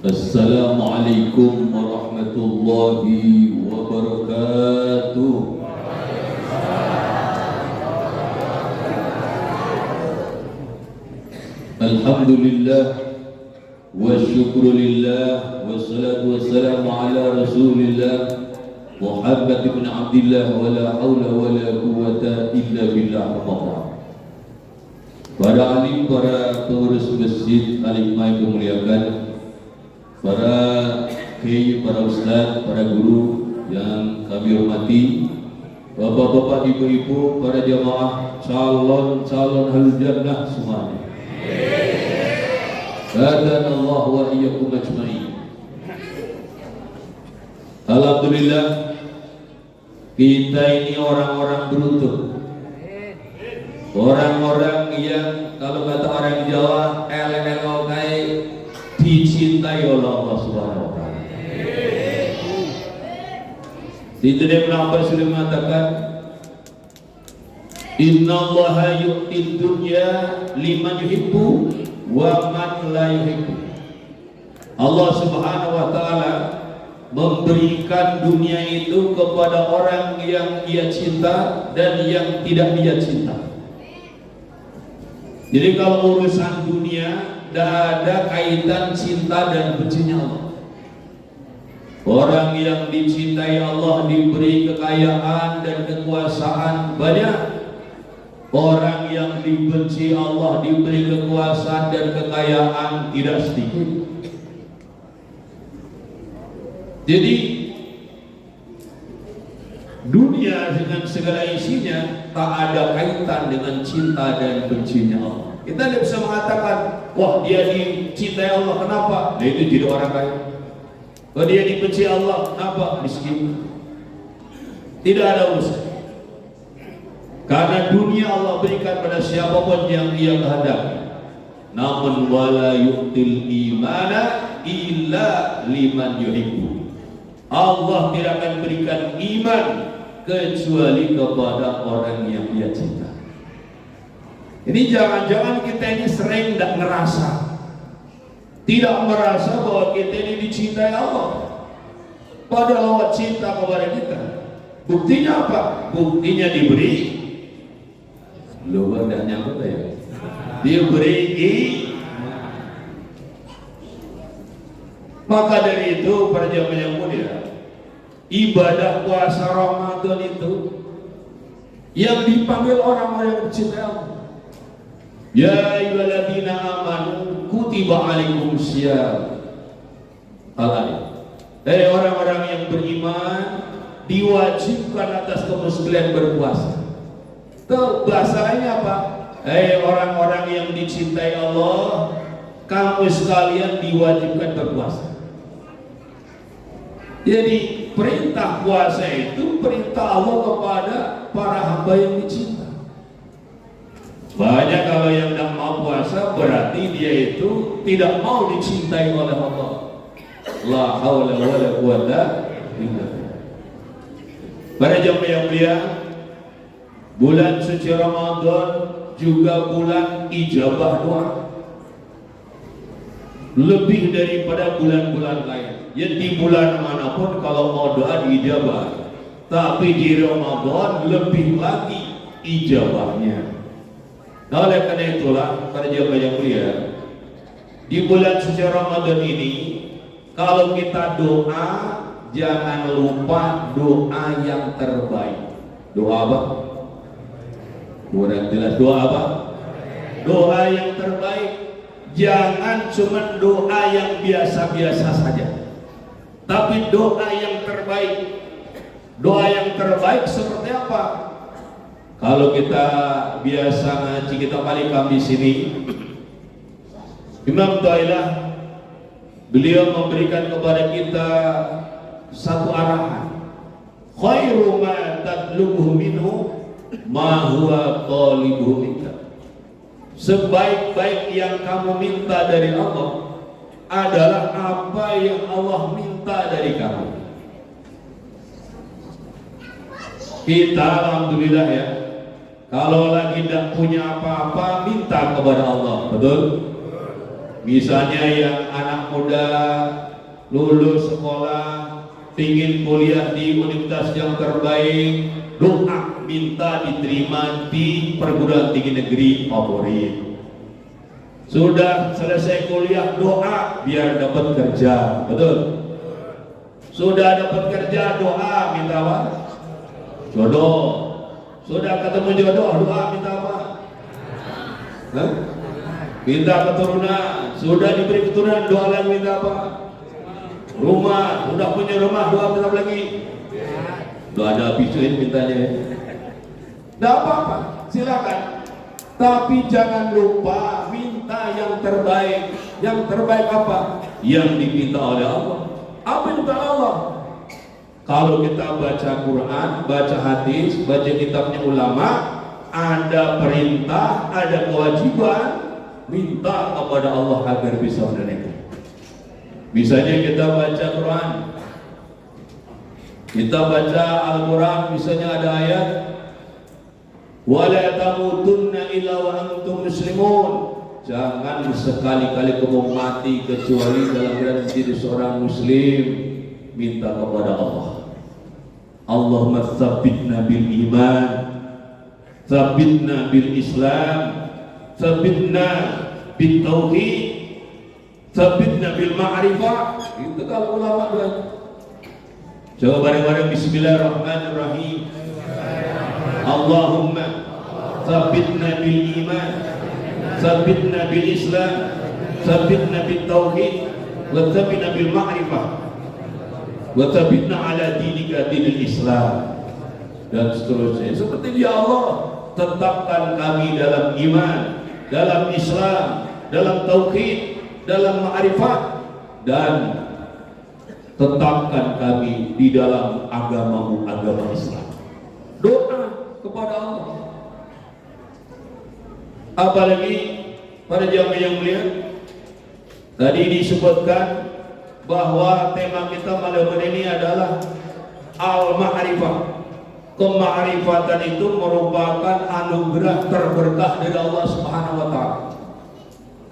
Assalamualaikum warahmatullahi wabarakatuh. Alhamdulillah wa syukrulillah wassalatu wassalamu ala rasulillah Muhammad ibn Abdillah wa la hawla wa la quwwata illa billah. Para alim, para pengurus masjid alim yang dimuliakan, para kiai, para ustaz, para guru yang kami hormati, bapak-bapak, ibu-ibu, para jamaah calon ahli jannah semuanya. Allah wa iyyakum ajma'in. Alhamdulillah, kita ini orang-orang beruntung. Orang-orang yang kalau kata orang Jawa eleng-eleng dicintai oleh Allah Subhanahu wa taala. Itu dia Ibnu sudah mengatakan, innallaha yu'tid dunya liman yuhibbu wa man la yuhibbu. Allah Subhanahu wa taala memberikan dunia itu kepada orang yang ia cinta dan yang tidak dia cinta. Jadi kalau urusan dunia tidak ada kaitan cinta dan bencinya Allah. Orang yang dicintai Allah diberi kekayaan dan kekuasaan banyak. Orang yang dibenci Allah diberi kekuasaan dan kekayaan tidak sedikit. Jadi dunia dengan segala isinya tak ada kaitan dengan cinta dan bencinya Allah. Kita tidak bisa mengatakan, wah dia dicintai Allah, kenapa? Nah itu jadi orang kaya. Kalau dia dibenci Allah, kenapa? Miskin. Tidak ada urusan. Karena dunia Allah berikan pada siapapun yang ia kehendaki. Namun wala yu'til imana illa liman yuhibbu. Allah tidak akan berikan iman kecuali kepada orang yang dia cinta. Ini jangan-jangan kita ini sering tidak merasa, bahwa kita ini dicintai Allah, padahal Allah cinta kepada kita. Buktinya apa? Buktinya diberi, luar dan nyambut ya, diberi maka dari itu para jamaah yang mulia, ibadah puasa Ramadan itu yang dipanggil orang-orang yang mencintai Allah. Ya ayyuhalladzina amanu kutiba alaikumusiyam. Dari orang-orang yang beriman diwajibkan atas kamu sekalian berpuasa. Tuh bahasanya apa? Orang-orang yang dicintai Allah, kamu sekalian diwajibkan berpuasa. Jadi perintah puasa itu perintah Allah kepada para hamba yang dicinta. Banyak kalau yang tidak mau puasa berarti dia itu tidak mau dicintai oleh Allah. La haula wala quwwata illa billah. Para jamaah yang mulia, bulan suci Ramadan juga bulan ijabah doa. Lebih daripada bulan-bulan lain. Ya di bulan manapun kalau mau doa diijabah, tapi di Ramadan lebih lagi ijabahnya. Nah, oleh karena itulah para jamaah yang mulia, di bulan suci Ramadan ini kalau kita doa jangan lupa doa yang terbaik. Doa apa? Kurang jelas. Doa apa? Doa yang terbaik. Jangan cuma doa yang biasa-biasa saja, tapi doa yang terbaik. Doa yang terbaik seperti apa? Kalau kita biasa ngaji, kita paling kami sini, Imam Thailah beliau memberikan kepada kita satu arahan. Khairu ma tatlubuhu minhu ma huwa talibuhu minka. Sebaik-baik yang kamu minta dari Allah adalah apa yang Allah minta dari kamu. Kita alhamdulillah ya, kalau lagi tidak punya apa-apa minta kepada Allah, betul? Misalnya yang anak muda lulus sekolah, ingin kuliah di universitas yang terbaik, doa minta diterima di perguruan tinggi negeri favorit. Sudah selesai kuliah, doa biar dapat kerja, betul? Sudah dapat kerja, doa minta apa? Jodoh. Sudah ketemu jodoh, doa minta apa? Hah? Minta keturunan. Sudah diberi keturunan, doa lagi minta apa? Rumah. Sudah punya rumah, doa minta apa lagi? Doa ada habisnya mintanya. Tidak apa-apa, silakan. Tapi jangan lupa minta yang terbaik. Yang terbaik apa? Yang diminta oleh Allah. Apa yang diminta Allah? Kalau kita baca Quran, baca hadis, baca kitabnya ulama, ada perintah, ada kewajiban, minta kepada Allah agar bisa menunaikan. Misalnya kita baca Quran, kita baca Al-Quran, misalnya ada ayat wala tamutunna illa wa antum muslimun, jangan sekali-kali kamu mati kecuali dalam keadaan menjadi seorang muslim. Minta kepada Allah, Allahumma tsabbitna bil iman, tsabbitna bil Islam, tsabbitna bil tauhid, tsabbitna bil ma'rifah. Itu kalau ulama doa. Coba bareng-bareng bismillahirrahmanirrahim. Allahumma tsabbitna bil iman, tsabbitna bil Islam, tsabbitna bil tauhid, wa tsabbitna bil ma'rifah, wa tsabbitna ala dinika dinil Islam, dan seterusnya. Seperti ya Allah, tetapkan kami dalam iman, dalam Islam, dalam tauhid, dalam ma'rifat, dan tetapkan kami di dalam agamamu, agama Islam. Doa kepada Allah. Apalagi para jamaah yang mulia, tadi disebutkan bahwa tema kita malam ini adalah al-ma'rifah. Kema'rifatan itu merupakan anugerah terberkah dari Allah Subhanahu wa Ta'ala.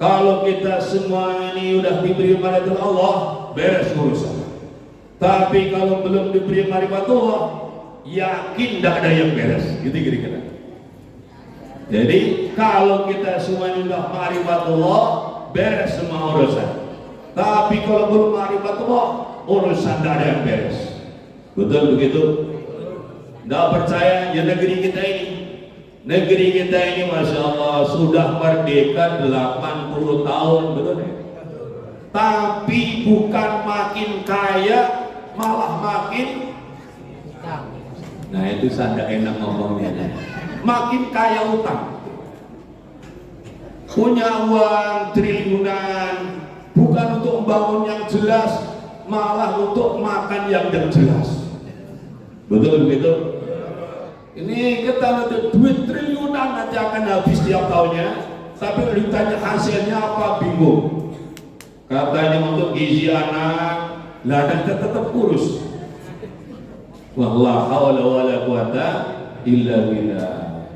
Kalau kita semua ini sudah diberi ma'rifatullah Allah, beres urusan. Tapi kalau belum diberi ma'rifatullah, yakin tidak ada yang beres. Gitu kira-kira. Jadi kalau kita semua sudah ma'rifatullah, beres semua urusan. Tapi kalau belum ma'rifatullah, urusan tidak ada yang beres. Betul begitu? Tidak percaya ya negeri kita ini? Negeri kita ini Masya Allah sudah merdeka 80 tahun, betul ya? Tapi bukan makin kaya, malah makin, nah itu sanda enak ngomongnya, makin kaya utang. Punya uang triliunan, bukan untuk membangun yang jelas, malah untuk makan yang tidak jelas. Betul begitu? Ini kita nanti duit triliunan nanti akan habis tiap tahunnya, tapi kalau ditanya hasilnya apa, bingung. Katanya untuk gizi anak, lah dan tetap kurus. Wallah haula wala quwata illa billah.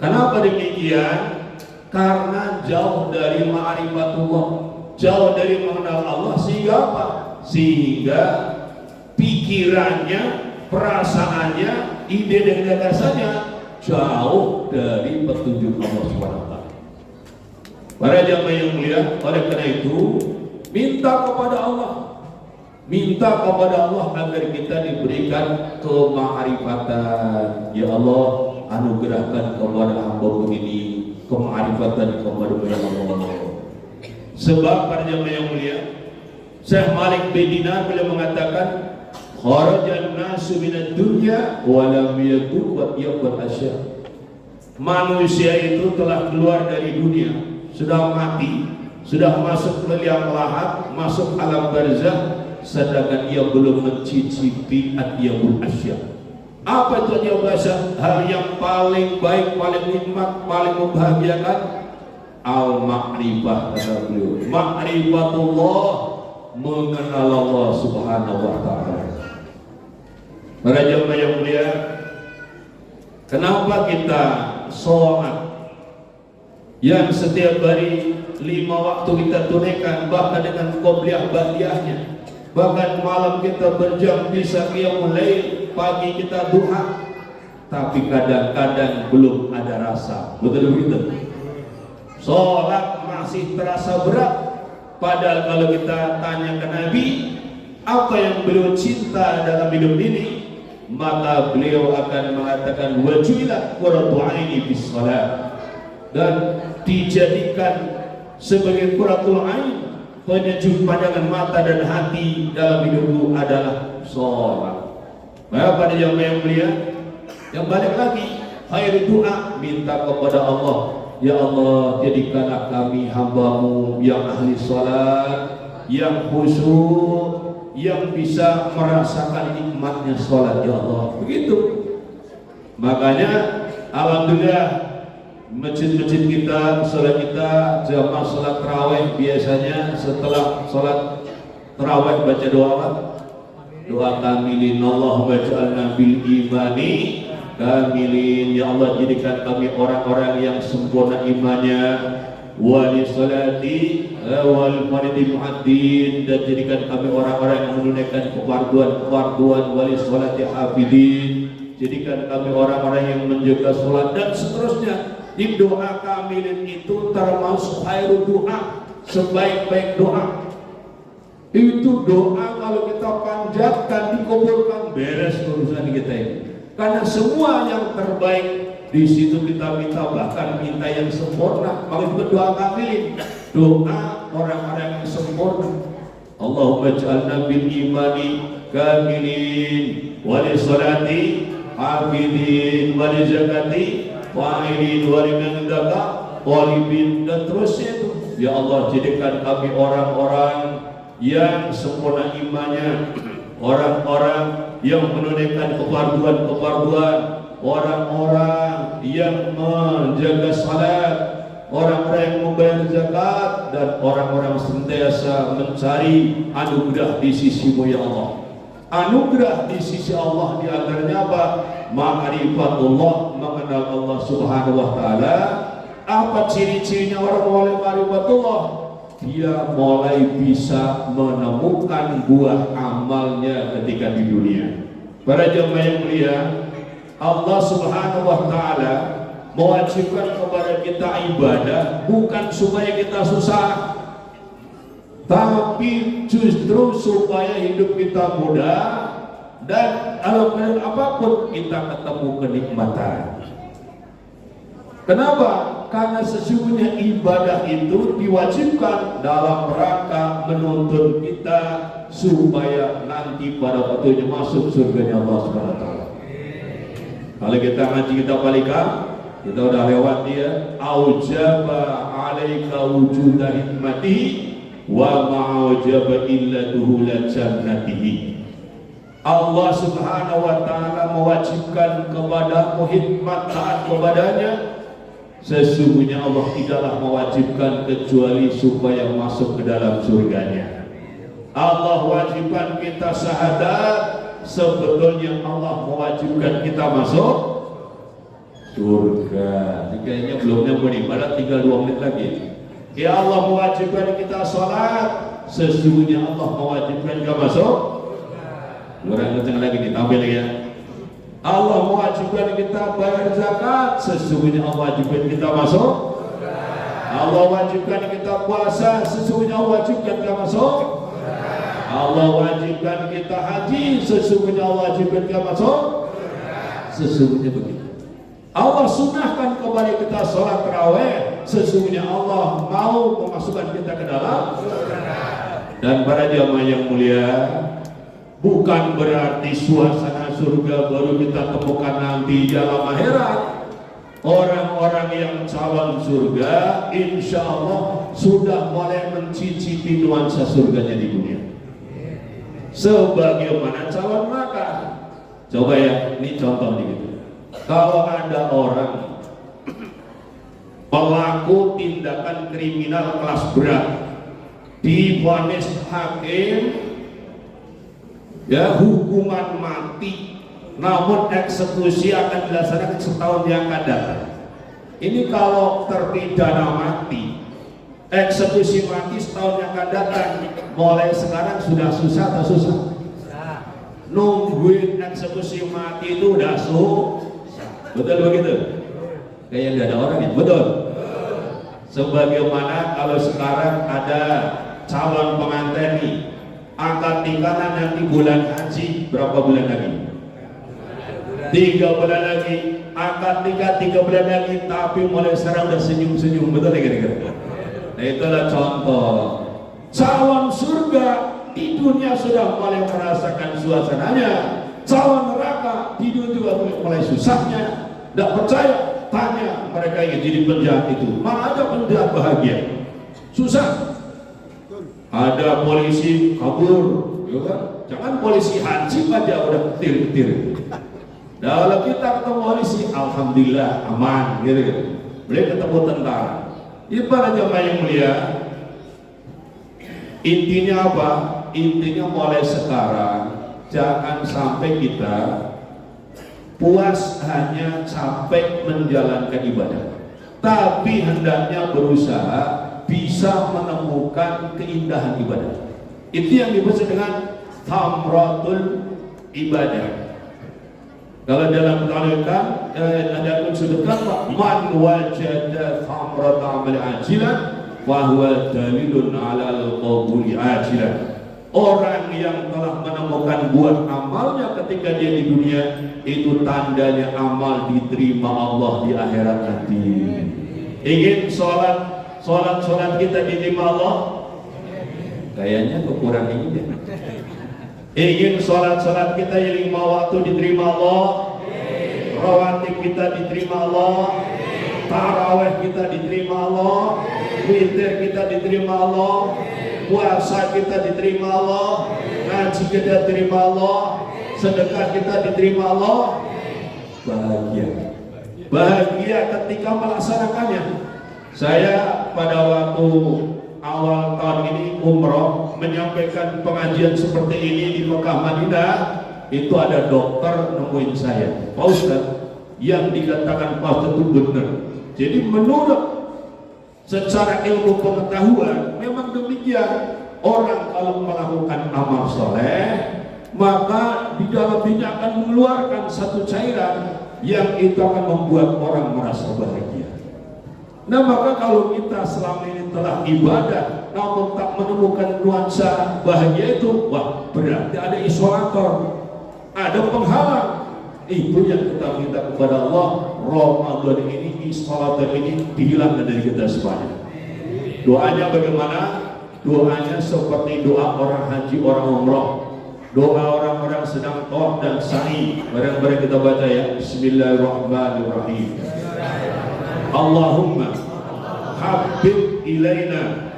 Kenapa demikian? Karena jauh dari ma'rifatullah, jauh dari mengenal Allah, sehingga apa? Sehingga pikirannya, perasaannya, ide dan gagasannya jauh dari petunjuk Allah SWT. Para jamaah yang mulia, oleh karena itu minta kepada Allah, minta kepada Allah agar kita diberikan kema'rifatan. Ya Allah, anugerahkan kepada hamba begini kema'rifatan kepada Allah. Sebab para jamaah yang mulia, Syekh Malik bin Dinar beliau mengatakan, kharajan nasu minad dunya wa lam yatub yaqul asya. Manusia itu telah keluar dari dunia, sudah mati, sudah masuk ke liang lahat, masuk alam barzakh, sedangkan ia belum mencicipi adyabul asya. Apa itu adyabul asya? Hal yang paling baik, paling nikmat, paling membahagiakan, al-ma'rifah, kata beliau. Ma'rifatullah, mengenal Allah Subhanahu wa Ta'ala. Para jamaah yang mulia, kenapa kita sholat yang setiap hari 5 waktu kita tunaikan, bahkan dengan qobliyah ba'diyahnya. Bahkan malam kita berjam bisa qiyamul lail, pagi kita duha. Tapi kadang-kadang belum ada rasa. Betul begitu? Sholat masih terasa berat. Padahal kalau kita tanya ke Nabi apa yang beliau cinta dalam hidup ini, maka beliau akan mengatakan wajulat qurratu aini bis shalah, dan dijadikan sebagai qurratul ain, penyejuk pandangan mata dan hati dalam hidupku adalah sholat. Maka pada jamaah yang mulia, yang balik lagi, khair doa, minta kepada Allah, ya Allah jadikanlah kami hambamu yang ahli sholat, yang khusyuk, yang bisa merasakan nikmatnya sholat, ya Allah. Begitu. Makanya alhamdulillah masjid-masjid kita, sholat kita, jamaah sholat tarawih biasanya setelah sholat tarawih baca doa, doa kamilin Allah waj'alna bil imani kamilin, ya Allah jadikan kami orang-orang yang sempurna imannya, wali salati wal faridi muhaddin, dan jadikan kami orang-orang yang menunaikan kefarduan wali salati hafidin, jadikan kami orang-orang yang menjaga sholat, dan seterusnya. Di doa kamilin itu termasuk khairu doa, sebaik-baik doa. Itu doa kalau kita panjatkan dikabulkan, beres urusan kita ini. Karena semua yang terbaik di situ kita minta, bahkan minta yang sempurna. Kalau itu doa kamilin, doa orang-orang yang sempurna. Allahumma ja'alna bil imani kamilin, wali salati hafidin, wali zakati wa'idin, walimin daka walibin, dan terusnya itu. Ya Allah jadikan kami orang-orang yang sempurna imannya, orang-orang yang menunaikan kefarduan, orang-orang yang menjaga salat, orang-orang yang membayar zakat, dan orang-orang senantiasa mencari anugerah di sisi-Mu ya Allah. Anugerah di sisi Allah di antaranya apa? Ma'rifatullah, mengenal Allah Subhanahu wa taala. Apa ciri-cirinya orang mulai ma'rifatullah? Dia mulai bisa menemukan buah amalnya ketika di dunia. Para jemaah yang mulia, Allah Subhanahu wa taala mewajibkan kepada kita ibadah bukan supaya kita susah, tapi justru supaya hidup kita mudah, dan dalam apapun kita ketemu kenikmatan. Kenapa? Karena sesungguhnya ibadah itu diwajibkan dalam rangka menuntun kita supaya nanti pada waktunya masuk surganya Allah Subhanahu wa taala. Kalau kita ngaji kita balikan, kita udah lewat dia, aujaba alaika wujuda hikmatihi wa ma'ujaba illa duhula jannatihi. Allah Subhanahu wa taala mewajibkan kepadamu hikmat taat kepadanya. Sesungguhnya Allah tidaklah mewajibkan kecuali supaya masuk ke dalam surganya. Allah wajibkan kita syahadat, sebetulnya Allah mewajibkan kita masuk surga. Kayaknya belum nyampe nih, padahal tinggal 2 menit lagi. Ya Allah mewajibkan kita sholat, sesungguhnya Allah mewajibkan kita masuk. Kurang kencang lagi nih, tampil lagi ya. Allah mewajibkan kita bayar zakat, sesungguhnya Allah wajibkan kita masuk. Allah wajibkan kita puasa, sesungguhnya Allah wajibkan kita masuk. Allah wajibkan kita haji, sesungguhnya Allah wajibkan kita masuk. Sesungguhnya begitu. Allah sunahkan kepada kita sholat tarawih, sesungguhnya Allah mau memasukkan kita ke dalam. Dan para jamaah yang mulia, bukan berarti suasana surga baru kita temukan nanti dalam akhirat. Orang-orang yang calon surga insya Allah sudah mulai mencicipi nuansa surganya di dunia. Sebagaimana calon makan. Coba ya, ini contoh nih gitu. Kalau ada orang pelaku tindakan kriminal kelas berat divonis hakim ya hukuman mati, namun eksekusi akan dilaksanakan setahun yang akan datang. Ini kalau terpidana mati Eksekusi mati setahun yang akan datang, mulai sekarang sudah susah atau susah? Nungguin eksekusi mati itu udah betul begitu? Kayak nggak ada orang ya, betul? Sebagaimana kalau sekarang ada calon pengantin nih, akad nikahnya nanti bulan haji, berapa bulan lagi? 3 bulan lagi, akad nikah 3 bulan lagi, tapi mulai sekarang udah senyum-senyum, betul ya kira-kira? Nah itulah contoh calon surga di dunia sudah mulai merasakan suasananya, calon neraka di dunia juga mulai susahnya. Tidak percaya, tanya mereka yang jadi penjahat itu, mana ada penjahat bahagia? Susah. Ada polisi kabur, ya kan? Jangan polisi hansip aja udah ketir-ketir. Kalau kita ketemu polisi, alhamdulillah aman, gitu. Boleh ketemu tentara. Ibarat jamaah yang mulia, intinya apa? Intinya mulai sekarang jangan sampai kita puas hanya capek menjalankan ibadah, tapi hendaknya berusaha bisa menemukan keindahan ibadah. Itu yang disebut dengan thamratul ibadah. Kalau dalam tarikan ada disebutkan man wajada thamrat amal ajilan wa huwa dalilun ala al-qabuli ajilan. Orang yang telah menemukan buah amalnya ketika dia di dunia, itu tandanya amal diterima Allah di akhirat nanti. Ingin sholat kita diterima Allah? Kayaknya kurang ini deh. Ingin sholat kita yang 5 waktu diterima Allah, rawatib kita diterima Allah, tarawih kita diterima Allah, witir kita diterima Allah, puasa kita diterima Allah, ngaji kita diterima Allah, sedekah kita diterima Allah. Bahagia ketika melaksanakannya. Saya pada waktu awal tahun ini umroh menyampaikan pengajian seperti ini di Mekah Madinah, itu ada dokter nemuin saya, Pak Ustaz, yang dikatakan Pak Ustaz itu benar. Jadi menurut secara ilmu pengetahuan memang demikian. Orang kalau melakukan amal soleh, maka di dalam dirinya akan mengeluarkan satu cairan yang itu akan membuat orang merasa bahagia. Nah maka kalau kita selama ini telah ibadah namun tak menemukan nuansa bahagia itu, wah berarti ada isolator, ada penghalang. Itu yang kita minta kepada Allah, Ramadan ini, isolator ini dihilangkan dari kita semuanya. Doanya bagaimana? Doanya seperti doa orang haji, orang umrah, doa orang-orang sedang tawaf dan sa'i. Barang-barang kita baca ya, Bismillahirrahmanirrahim. Allahumma habib ilaina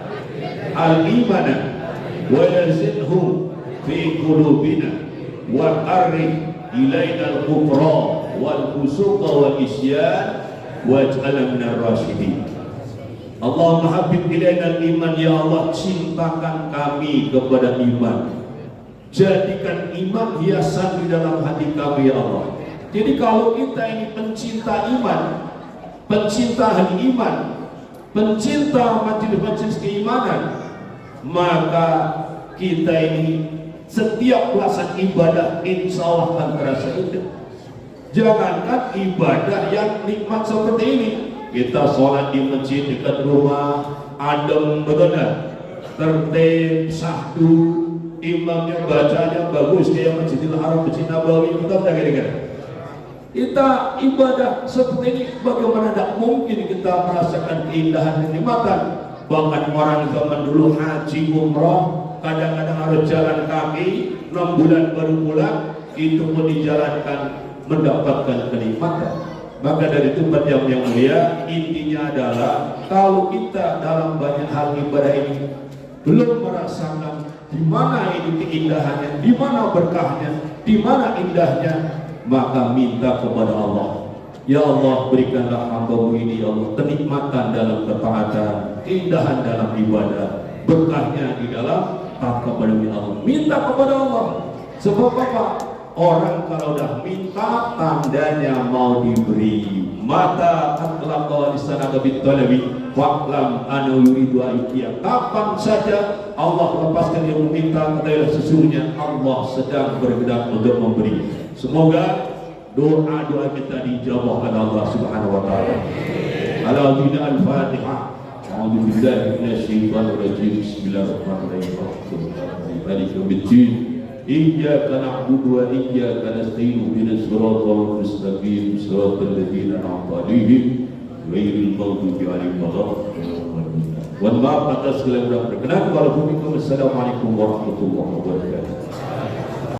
al-imana wa yazidhu fi qulubina wa arif ilaina al-kufra wal fusuqa wal isyan waj'alna minar rasyidin. Allahumma habib ilaina al-iman, ya Allah cintakan kami kepada iman, jadikan iman hiasan di dalam hati kami ya Allah. Jadi kalau kita ini pencinta iman, pencinta hari iman, pencinta majelis-majelis keimanan, maka kita ini setiap pelaksanaan ibadah insya Allah akan terasa indah. Jangankan ibadah yang nikmat seperti ini, kita sholat di masjid dekat rumah, adem betul, tertib, sahdu, imamnya bacanya bagus kayak Masjidil Haram, Masjid Nabawi, betul tak kira-kira? Kita ibadah seperti ini, bagaimana tidak mungkin kita merasakan keindahan dan kenikmatan. Bahkan orang zaman dulu haji umroh kadang-kadang harus jalan kaki 6 bulan baru pulang, itu pun dijalankan mendapatkan kenikmatan. Maka dari itu yang mulia, intinya adalah kalau kita dalam banyak hal ibadah ini belum merasakan di mana ini keindahannya, di mana berkahnya, di mana indahnya, maka minta kepada Allah, ya Allah berikanlah hamba-Mu ini ya Allah kenikmatan dalam ketaatan, keindahan dalam ibadah, berkahnya di dalam taat kepada Allah. Minta kepada Allah. Sebab apa? Orang kalau dah minta tandanya mau diberi. Mata atlaqa lisana bit talabi Fa'lam ana yuridu ayyah. Kapan saja Allah lepaskan yang meminta, ketahuilah sesungguhnya Allah sedang berkehendak untuk memberi. Semoga doa-doa kita dijawab oleh Allah Subhanahu wa taala. Al-Fatihah. A'udzu billahi minasyaitonir rajim. Bismillahirrahmanirrahim. Maliki yaumiddin. Iyyaka na'budu wa iyyaka nasta'in. Ihdinas siratal mustaqim. Siratal ladzina an'amta 'alaihim ghairil maghdubi 'alaihim waladdallin. Wa maaf atas segala berkenan. Wassalamualaikum warahmatullahi wabarakatuh.